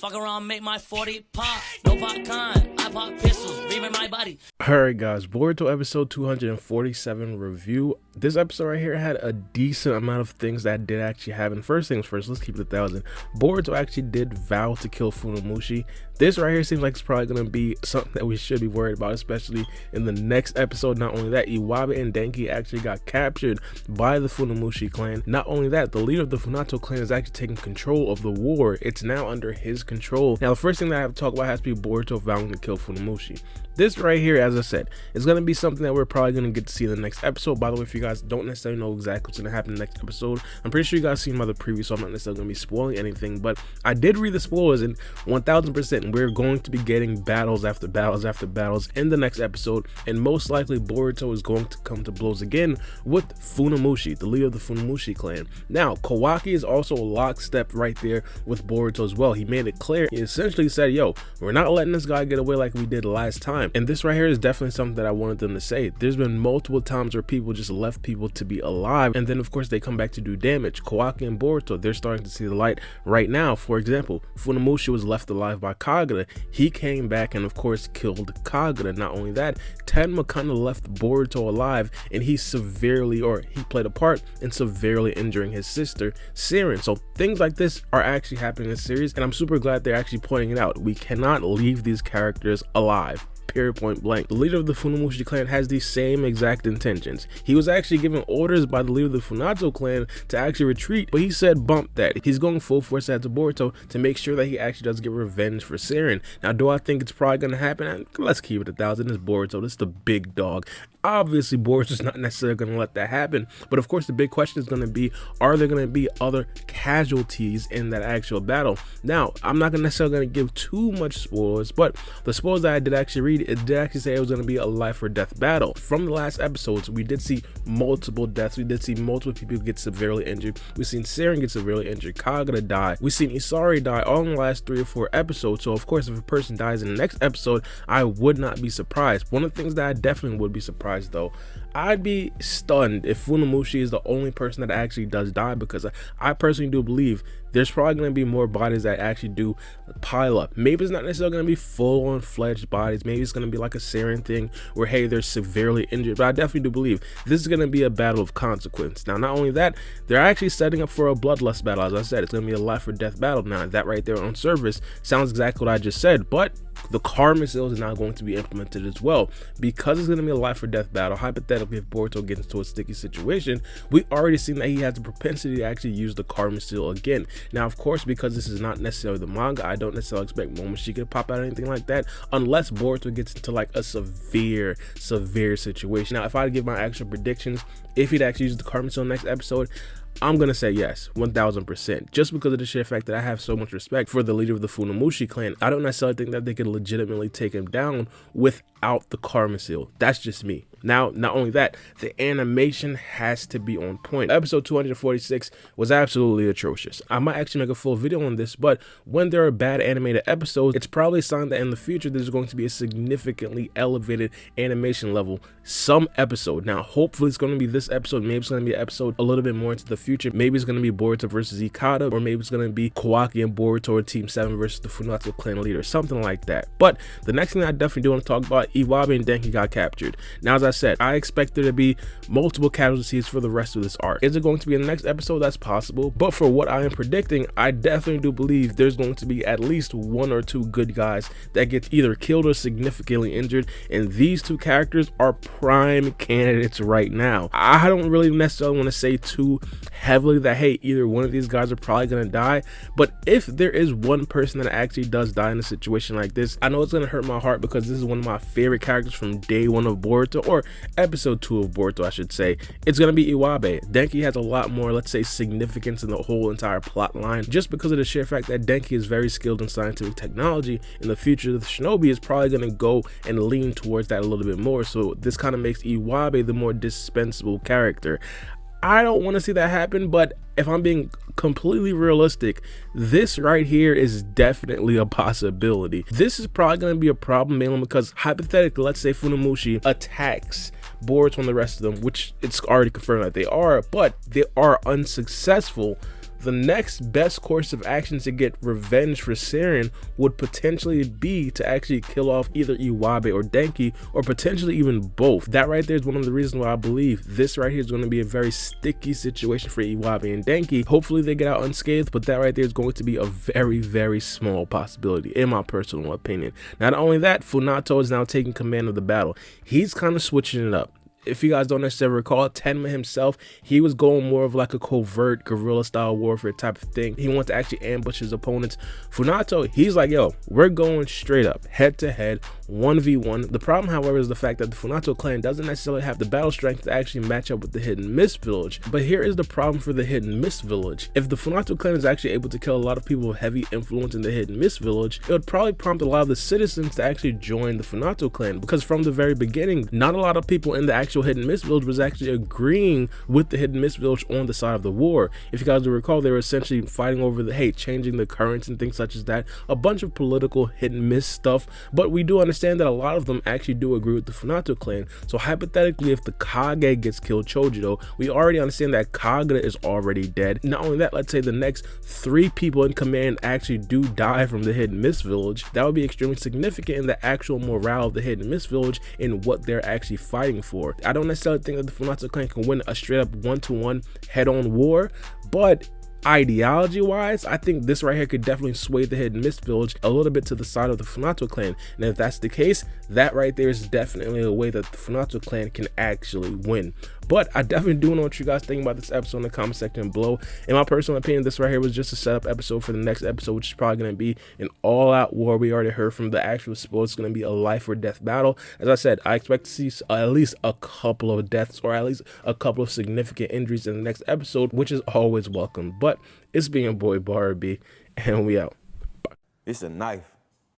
Fuck around, make my 40 pop. No popcorn, I pop pistols, reaming my body. Alright guys, Boruto episode 247 review. This episode right here had a decent amount of things that did actually happen. First things first, let's keep it 1,000. Boruto actually did vow to kill Funamushi. This right here seems like it's probably going to be something that we should be worried about, especially in the next episode. Not only that, Iwabe and Denki actually got captured by the Funamushi clan. Not only that, the leader of the Funato clan is actually taking control of the war. It's now under his control. Now, the first thing that I have to talk about has to be Boruto vowing to kill Funamushi. This right here, as I said, is going to be something that we're probably going to get to see in the next episode. By the way, if you guys don't necessarily know exactly what's going to happen in the next episode, I'm pretty sure you guys seen my other preview, so I'm not necessarily going to be spoiling anything. But I did read the spoilers, and 1000% we're going to be getting battles after battles after battles in the next episode. And most likely, Boruto is going to come to blows again with Funamushi, the leader of the Funamushi clan. Now, Kawaki is also lockstep right there with Boruto as well. He made it clear. He essentially said, yo, we're not letting this guy get away like we did last time. And this right here is definitely something that I wanted them to say. There's been multiple times where people just left people to be alive, and then of course they come back to do damage. Kawaki and Boruto, they're starting to see the light right now. For example, Funamushi was left alive by Kagura. He came back and of course killed Kagura. Not only that, Tenma kind of left Boruto alive, and he played a part in severely injuring his sister Siren. So things like this are actually happening in this series, and I'm super glad they're actually pointing it out. We cannot leave these characters alive. Period, point blank. The leader of the Funamushi clan has the same exact intentions. He was actually given orders by the leader of the Funato clan to actually retreat, but he said bump that. He's going full force at Boruto to make sure that he actually does get revenge for Siren. Now, do I think it's probably going to happen? Let's keep it 1,000. It's Boruto. This is the big dog. Obviously, Boruto's not necessarily going to let that happen, but of course the big question is going to be, are there going to be other casualties in that actual battle? Now, I'm not necessarily going to give too much spoilers, but the spoilers that I did actually read, it did actually say it was going to be a life or death battle. From the last episodes, we did see multiple deaths. We did see multiple people get severely injured. We've seen Siren get severely injured, Kagura die, we've seen Isari die, all in the last 3 or 4 episodes. So of course, if a person dies in the next episode, I would not be surprised. One of the things that I definitely would be surprised though, I'd be stunned if Funamushi is the only person that actually does die, because I personally do believe there's probably going to be more bodies that actually do pile up. Maybe it's not necessarily going to be full-on fledged bodies. Maybe it's going to be like a Siren thing where, hey, they're severely injured. But I definitely do believe this is going to be a battle of consequence. Now, not only that, they're actually setting up for a bloodlust battle. As I said, it's going to be a life or death battle. Now, that right there on surface sounds exactly what I just said, but the karma seal is now going to be implemented as well, because it's going to be a life or death battle. Hypothetically, if Boruto gets into a sticky situation, we already seen that he has the propensity to actually use the karma seal again. Now, of course, because this is not necessarily the manga, I don't necessarily expect Momoshiki to pop out or anything like that, unless Boruto gets into like a severe situation. Now, if I had to give my actual predictions, if he'd actually use the karma seal next episode, I'm gonna say yes, 1000%, just because of the sheer fact that I have so much respect for the leader of the Funamushi clan. I don't necessarily think that they could legitimately take him down without the karma seal. That's just me. Now, not only that, the animation has to be on point. Episode 246 was absolutely atrocious. I might actually make a full video on this, but when there are bad animated episodes, it's probably a sign that in the future there's going to be a significantly elevated animation level some episode. Now, hopefully it's going to be this episode. Maybe it's going to be an episode a little bit more into the future. Maybe it's going to be Boruto versus Ikada, or maybe it's going to be Kawaki and Boruto or Team 7 versus the Funato clan leader, something like that. But the next thing I definitely do want to talk about, Iwabe and Denki got captured. Now, as I said, I expect there to be multiple casualties for the rest of this arc. Is it going to be in the next episode? That's possible, but for what I am predicting, I definitely do believe there's going to be at least 1 or 2 good guys that get either killed or significantly injured, and these 2 characters are prime candidates right now. I don't really necessarily want to say too heavily that, hey, either one of these guys are probably going to die, but if there is one person that actually does die in a situation like this, I know it's going to hurt my heart, because this is one of my favorite characters from day 1 of Boruto, or episode 2 of Boruto, I should say. It's going to be Iwabe. Denki has a lot more, let's say, significance in the whole entire plot line, just because of the sheer fact that Denki is very skilled in scientific technology. In the future, the shinobi is probably going to go and lean towards that a little bit more, so this kind of makes Iwabe the more dispensable character. I don't want to see that happen, but if I'm being completely realistic, this right here is definitely a possibility. This is probably going to be a problem, mainly because hypothetically, let's say Funamushi attacks Boruto and the rest of them, which it's already confirmed that they are, but they are unsuccessful. The next best course of action to get revenge for Saren would potentially be to actually kill off either Iwabe or Denki, or potentially even both. That right there is one of the reasons why I believe this right here is going to be a very sticky situation for Iwabe and Denki. Hopefully they get out unscathed, but that right there is going to be a very, very small possibility in my personal opinion. Not only that, Funato is now taking command of the battle. He's kind of switching it up. If you guys don't necessarily recall, Tenma himself, he was going more of like a covert guerrilla style warfare type of thing. He wants to actually ambush his opponents. Funato, he's like, yo, we're going straight up, head to head, 1v1. The problem, however, is the fact that the Funato clan doesn't necessarily have the battle strength to actually match up with the Hidden Mist village. But here is the problem for the Hidden Mist village. If the Funato clan is actually able to kill a lot of people with heavy influence in the Hidden Mist village, it would probably prompt a lot of the citizens to actually join the Funato clan, because from the very beginning, not a lot of people in the actual Hidden Mist village was actually agreeing with the Hidden Mist village on the side of the war. If you guys will recall, they were essentially fighting over the, hey, changing the currents and things such as that, a bunch of political Hidden Mist stuff. But we do understand that a lot of them actually do agree with the Funato clan. So hypothetically, if the Kage gets killed, Chojiro, we already understand that Kagura is already dead. Not only that, let's say the next 3 people in command actually do die from the Hidden Mist village. That would be extremely significant in the actual morale of the Hidden Mist village and what they're actually fighting for. I don't necessarily think that the Funato clan can win a straight up 1-to-1 head-on war, but ideology wise, I think this right here could definitely sway the Hidden Mist village a little bit to the side of the Funato clan. And if that's the case, that right there is definitely a way that the Funato clan can actually win. But I definitely do know what you guys think about this episode in the comment section below. In my personal opinion, this right here was just a setup episode for the next episode, which is probably going to be an all-out war. We already heard from the actual spoilers. It's going to be a life or death battle. As I said, I expect to see at least a couple of deaths, or at least a couple of significant injuries in the next episode, which is always welcome. But it's been your boy Barbie, and we out. It's a knife.